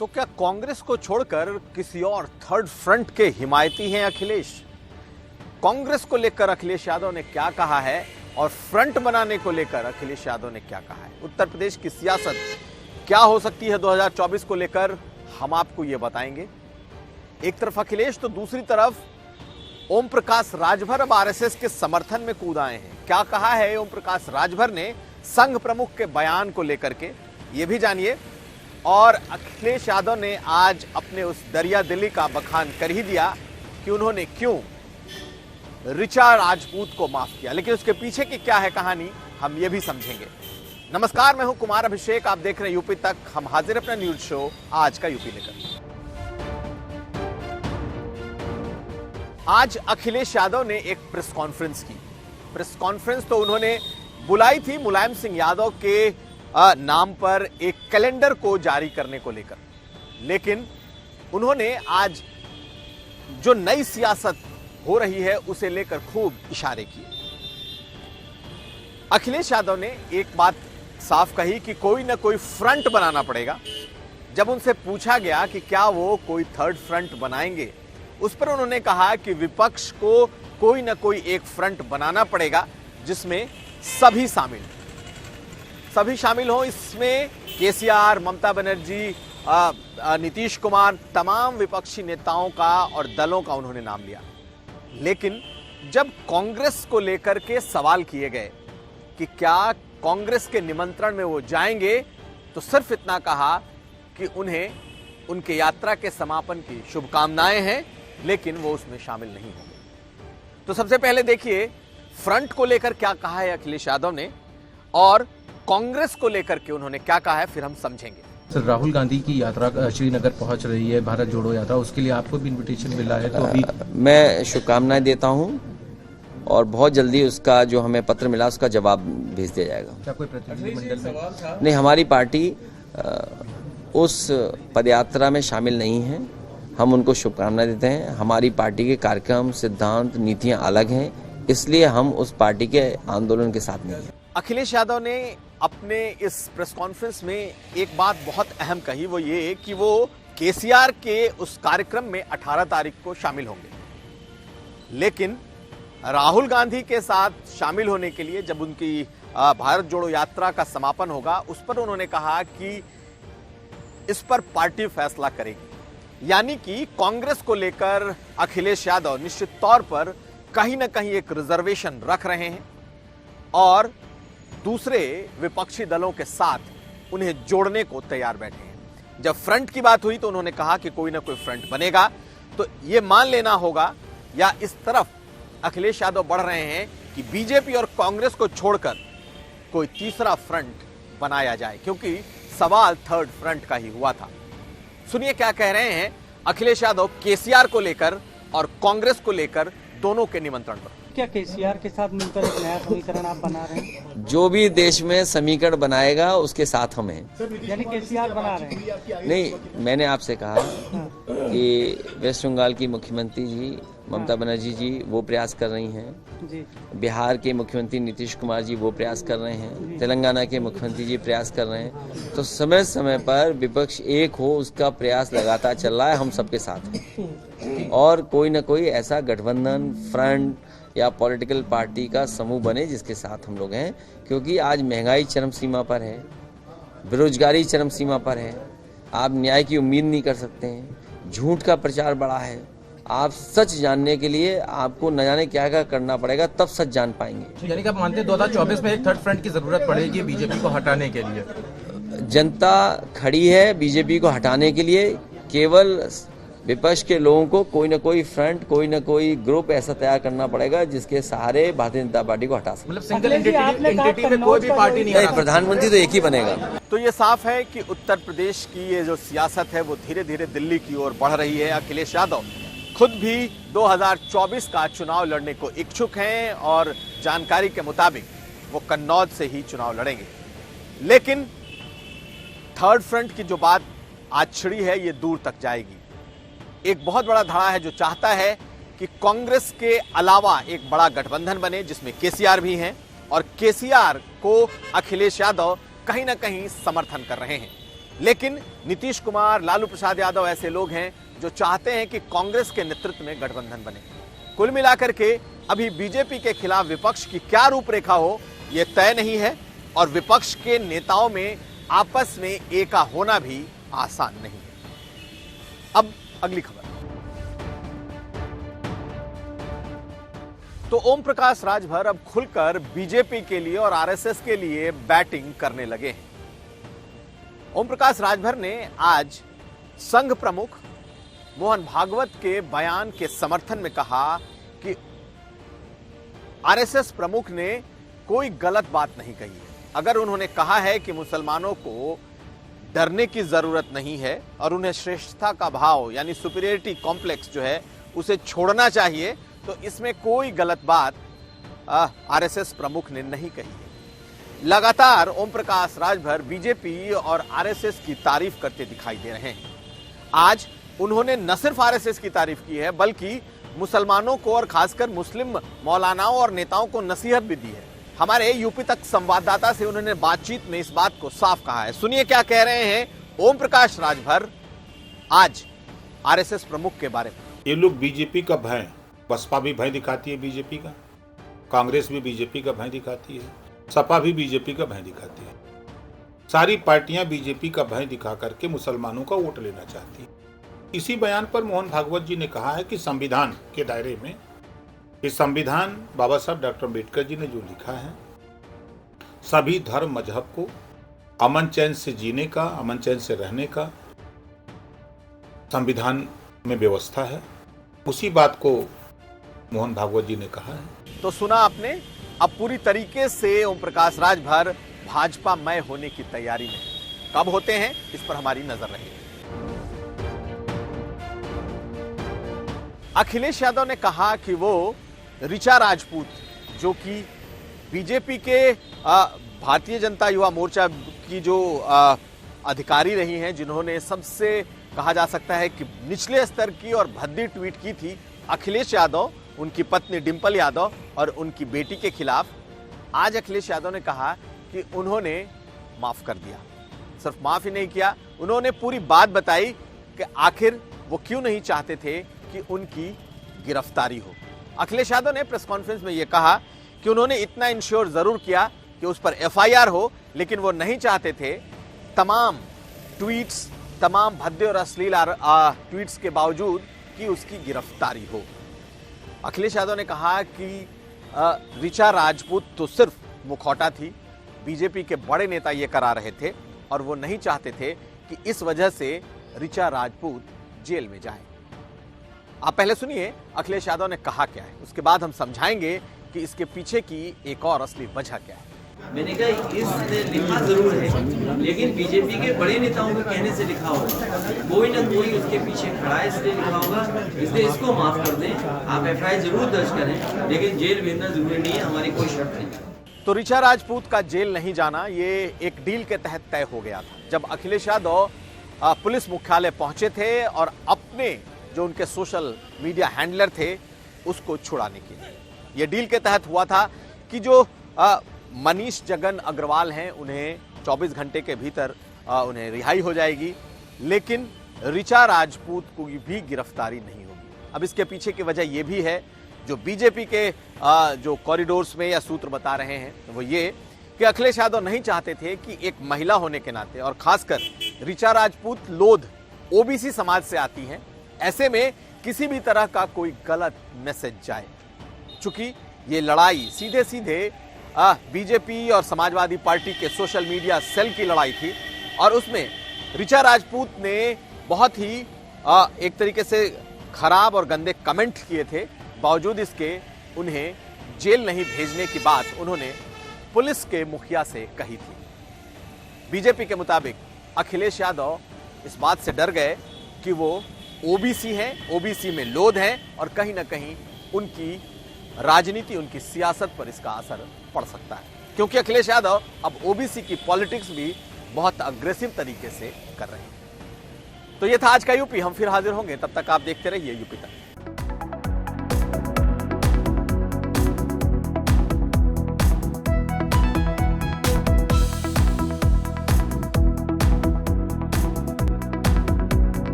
तो क्या कांग्रेस को छोड़कर किसी और थर्ड फ्रंट के हिमायती हैं अखिलेश? कांग्रेस को लेकर अखिलेश यादव ने क्या कहा है और फ्रंट बनाने को लेकर अखिलेश यादव ने क्या कहा है? उत्तर प्रदेश की सियासत क्या हो सकती है 2024 को लेकर, हम आपको यह बताएंगे। एक तरफ अखिलेश तो दूसरी तरफ ओम प्रकाश राजभर अब आरएसएस के समर्थन में कूद आए हैं। क्या कहा है ओम प्रकाश राजभर ने संघ प्रमुख के बयान को लेकर के, ये भी जानिए। और अखिलेश यादव ने आज अपने उस दरिया दिली का बखान कर ही दिया कि उन्होंने क्यों ऋचा राजपूत को माफ किया, लेकिन उसके पीछे की क्या है कहानी, हम ये भी समझेंगे। नमस्कार, मैं हूं कुमार अभिषेक, आप देख रहे हैं यूपी तक। हम हाजिर अपना न्यूज शो आज का यूपी लेकर। आज अखिलेश यादव ने एक प्रेस कॉन्फ्रेंस की। प्रेस कॉन्फ्रेंस तो उन्होंने बुलाई थी मुलायम सिंह यादव के नाम पर एक कैलेंडर को जारी करने को लेकर, लेकिन उन्होंने आज जो नई सियासत हो रही है उसे लेकर खूब इशारे किए। अखिलेश यादव ने एक बात साफ कही कि कोई ना कोई फ्रंट बनाना पड़ेगा। जब उनसे पूछा गया कि क्या वो कोई थर्ड फ्रंट बनाएंगे, उस पर उन्होंने कहा कि विपक्ष को कोई ना कोई एक फ्रंट बनाना पड़ेगा जिसमें सभी शामिल हो। इसमें केसीआर, ममता बनर्जी, नीतीश कुमार, तमाम विपक्षी नेताओं का और दलों का उन्होंने नाम लिया। लेकिन जब कांग्रेस को लेकर के सवाल किए गए कि क्या कांग्रेस के निमंत्रण में वो जाएंगे, तो सिर्फ इतना कहा कि उन्हें उनके यात्रा के समापन की शुभकामनाएं हैं, लेकिन वो उसमें शामिल नहीं होंगे। तो सबसे पहले देखिए फ्रंट को लेकर क्या कहा है अखिलेश यादव ने और कांग्रेस को लेकर के उन्होंने क्या कहा है, फिर हम समझेंगे। सर, राहुल गांधी की यात्रा श्रीनगर पहुंच रही है, भारत जोड़ो यात्रा, उसके लिए आपको भी इनविटेशन मिला है, तो अभी मैं शुभकामनाएं देता हूं और बहुत जल्दी उसका जो हमें पत्र मिला उसका जवाब भेज दिया जाएगा। क्या कोई प्रतिनिधिमंडल में? नहीं, हमारी पार्टी उस पदयात्रा में शामिल नहीं है। हम उनको शुभकामनाएं देते हैं। हमारी पार्टी के कार्यक्रम, सिद्धांत, नीतियां अलग हैं, इसलिए हम उस पार्टी के आंदोलन के साथ नहीं हैं। अखिलेश यादव ने अपने इस प्रेस कॉन्फ्रेंस में एक बात बहुत अहम कही, वो ये कि वो केसीआर के उस कार्यक्रम में 18 तारीख को शामिल होंगे, लेकिन राहुल गांधी के साथ शामिल होने के लिए जब उनकी भारत जोड़ो यात्रा का समापन होगा, उस पर उन्होंने कहा कि इस पर पार्टी फैसला करेगी। यानी कि कांग्रेस को लेकर अखिलेश यादव निश्चित तौर पर कहीं ना कहीं एक रिजर्वेशन रख रहे हैं और दूसरे विपक्षी दलों के साथ उन्हें जोड़ने को तैयार बैठे हैं। जब फ्रंट की बात हुई तो उन्होंने कहा कि कोई ना कोई फ्रंट बनेगा, तो यह मान लेना होगा या इस तरफ अखिलेश यादव बढ़ रहे हैं कि बीजेपी और कांग्रेस को छोड़कर कोई तीसरा फ्रंट बनाया जाए, क्योंकि सवाल थर्ड फ्रंट का ही हुआ था। सुनिए क्या कह रहे हैं अखिलेश यादव केसीआर को लेकर और कांग्रेस को लेकर दोनों के निमंत्रण पर। क्या केसीआर के साथ मिलकर एक नया समीकरण आप बना रहे हैं? जो भी देश में समीकरण बनाएगा उसके साथ हम हैं। यानी केसीआर बना रहे हैं? नहीं, मैंने आपसे कहा कि वेस्ट बंगाल की मुख्यमंत्री जी ममता बनर्जी जी वो प्रयास कर रही हैं जी। बिहार के मुख्यमंत्री नीतीश कुमार जी वो प्रयास कर रहे हैं, तेलंगाना के मुख्यमंत्री जी प्रयास कर रहे हैं। तो समय समय पर विपक्ष एक हो उसका प्रयास लगातार चल रहा है, हम सबके साथ हैं। और कोई ना कोई ऐसा गठबंधन, फ्रंट या पॉलिटिकल पार्टी का समूह बने जिसके साथ हम लोग हैं, क्योंकि आज महंगाई चरम सीमा पर है, बेरोजगारी चरम सीमा पर है, आप न्याय की उम्मीद नहीं कर सकते हैं, झूठ का प्रचार बढ़ा है। आप सच जानने के लिए आपको न जाने क्या क्या करना पड़ेगा, तब सच जान पाएंगे। यानी कि आप मानते हैं 2024 में एक थर्ड फ्रंट की जरूरत पड़ेगी बीजेपी को हटाने के लिए? जनता खड़ी है बीजेपी को हटाने के लिए। केवल विपक्ष के लोगों को कोई ना कोई फ्रंट, कोई ना कोई ग्रुप ऐसा तैयार करना पड़ेगा जिसके सहारे भारतीय जनता पार्टी को हटा सके। मतलब सिंगल एंटिटी में कोई भी पार्टी नहीं, प्रधानमंत्री तो एक ही बनेगा। तो ये साफ है कि उत्तर प्रदेश की ये जो सियासत है वो धीरे धीरे दिल्ली की ओर बढ़ रही है। अखिलेश यादव खुद भी 2024 का चुनाव लड़ने को इच्छुक हैं और जानकारी के मुताबिक वो कन्नौज से ही चुनाव लड़ेंगे। लेकिन थर्ड फ्रंट की जो बात आज छिड़ी है ये दूर तक जाएगी। एक बहुत बड़ा धड़ा है जो चाहता है कि कांग्रेस के अलावा एक बड़ा गठबंधन बने जिसमें केसीआर भी हैं, और केसीआर को अखिलेश यादव कहीं ना कहीं समर्थन कर रहे हैं। लेकिन नीतीश कुमार, लालू प्रसाद यादव ऐसे लोग हैं जो चाहते हैं कि कांग्रेस के नेतृत्व में गठबंधन बने। कुल मिलाकर के अभी बीजेपी के खिलाफ विपक्ष की क्या रूपरेखा हो यह तय नहीं है और विपक्ष के नेताओं में आपस में एका होना भी आसान नहीं है। अब अगली खबर। तो ओम प्रकाश राजभर अब खुलकर बीजेपी के लिए और आरएसएस के लिए बैटिंग करने लगे हैं। ओम प्रकाश राजभर ने आज संघ प्रमुख मोहन भागवत के बयान के समर्थन में कहा कि आरएसएस प्रमुख ने कोई गलत बात नहीं कही है। अगर उन्होंने कहा है कि मुसलमानों को डरने की जरूरत नहीं है और उन्हें श्रेष्ठता का भाव यानी सुपीरियरिटी कॉम्प्लेक्स जो है उसे छोड़ना चाहिए, तो इसमें कोई गलत बात आरएसएस प्रमुख ने नहीं कही है। लगातार ओम प्रकाश राजभर बीजेपी और आरएसएस की तारीफ करते दिखाई दे रहे हैं। आज उन्होंने न सिर्फ आरएसएस की तारीफ की है बल्कि मुसलमानों को और खासकर मुस्लिम मौलानाओं और नेताओं को नसीहत भी दी है। हमारे यूपी तक संवाददाता से उन्होंने बातचीत में इस बात को साफ कहा है। सुनिए क्या कह रहे हैं ओम प्रकाश राजभर आज आरएसएस प्रमुख के बारे में। ये लोग बीजेपी का भय, बसपा भी भय दिखाती है बीजेपी का, कांग्रेस भी बीजेपी का भय दिखाती है, सपा भी बीजेपी का भय दिखाती है। सारी पार्टियां बीजेपी का भय दिखा करके मुसलमानों का वोट लेना चाहती है। इसी बयान पर मोहन भागवत जी ने कहा है कि संविधान के दायरे में इस संविधान बाबा साहब डॉक्टर अम्बेडकर जी ने जो लिखा है, सभी धर्म मजहब को अमन चैन से जीने का, अमन चैन से रहने का संविधान में व्यवस्था है। उसी बात को मोहन भागवत जी ने कहा है। तो सुना आपने, अब पूरी तरीके से ओम प्रकाश राजभर भाजपा मय होने की तैयारी में। कब होते हैं इस पर हमारी नजर रहेगी। अखिलेश यादव ने कहा कि वो ऋचा राजपूत जो कि बीजेपी के भारतीय जनता युवा मोर्चा की जो अधिकारी रही हैं, जिन्होंने सबसे कहा जा सकता है कि निचले स्तर की और भद्दी ट्वीट की थी अखिलेश यादव, उनकी पत्नी डिंपल यादव और उनकी बेटी के खिलाफ, आज अखिलेश यादव ने कहा कि उन्होंने माफ कर दिया। सिर्फ माफ ही नहीं किया, उन्होंने पूरी बात बताई कि आखिर वो क्यों नहीं चाहते थे कि उनकी गिरफ्तारी हो। अखिलेश यादव ने प्रेस कॉन्फ्रेंस में यह कहा कि उन्होंने इतना इंश्योर जरूर किया कि उस पर एफआईआर हो, लेकिन वो नहीं चाहते थे तमाम ट्वीट्स, तमाम भद्दे और अश्लील ट्वीट्स के बावजूद कि उसकी गिरफ्तारी हो। अखिलेश यादव ने कहा कि ऋचा राजपूत तो सिर्फ मुखौटा थी, बीजेपी के बड़े नेता ये करा रहे थे और वो नहीं चाहते थे कि इस वजह से ऋचा राजपूत जेल में जाए। आप पहले सुनिए अखिलेश यादव ने कहा क्या है, उसके बाद हम समझाएंगे कि इसके पीछे की एक और असली वजह क्या है। मैंने कहा इसने लिखा जरूर है, लेकिन बीजेपी के बड़े नेताओं के कहने से लिखा होगा, कोई ना कोई उसके पीछे खड़ा है इसलिए लिखा होगा, इसलिए इसको माफ कर दें। आप एफआईआर जरूर दर्ज करें, लेकिन जेल भेजना जरूरी नहीं है, हमारी कोई शर्त नहीं। तो ऋचा राजपूत का जेल नहीं जाना ये एक डील के तहत तय हो गया था जब अखिलेश यादव पुलिस मुख्यालय पहुंचे थे और अपने जो उनके सोशल मीडिया हैंडलर थे उसको छुड़ाने के लिए। यह डील के तहत हुआ था कि जो मनीष जगन अग्रवाल हैं उन्हें 24 घंटे के भीतर उन्हें रिहाई हो जाएगी, लेकिन ऋचा राजपूत को भी गिरफ्तारी नहीं होगी। अब इसके पीछे की वजह यह भी है, जो बीजेपी के जो कॉरिडोर्स में या सूत्र बता रहे हैं वो ये कि अखिलेश यादव नहीं चाहते थे कि एक महिला होने के नाते और खासकर ऋचा राजपूत लोध ओबीसी समाज से आती हैं, ऐसे में किसी भी तरह का कोई गलत मैसेज जाए। चूंकि ये लड़ाई सीधे सीधे बीजेपी और समाजवादी पार्टी के सोशल मीडिया सेल की लड़ाई थी और उसमें ऋचा राजपूत ने बहुत ही एक तरीके से खराब और गंदे कमेंट किए थे। बावजूद इसके उन्हें जेल नहीं भेजने की बात उन्होंने पुलिस के मुखिया से कही थी। बीजेपी के मुताबिक अखिलेश यादव इस बात से डर गए कि वो ओबीसी हैं, ओबीसी में लोध हैं और कहीं ना कहीं उनकी राजनीति, उनकी सियासत पर इसका असर पड़ सकता है, क्योंकि अखिलेश यादव अब ओबीसी की पॉलिटिक्स भी बहुत अग्रेसिव तरीके से कर रहे हैं। तो ये था आज का यूपी। हम फिर हाजिर होंगे, तब तक आप देखते रहिए यूपी तक।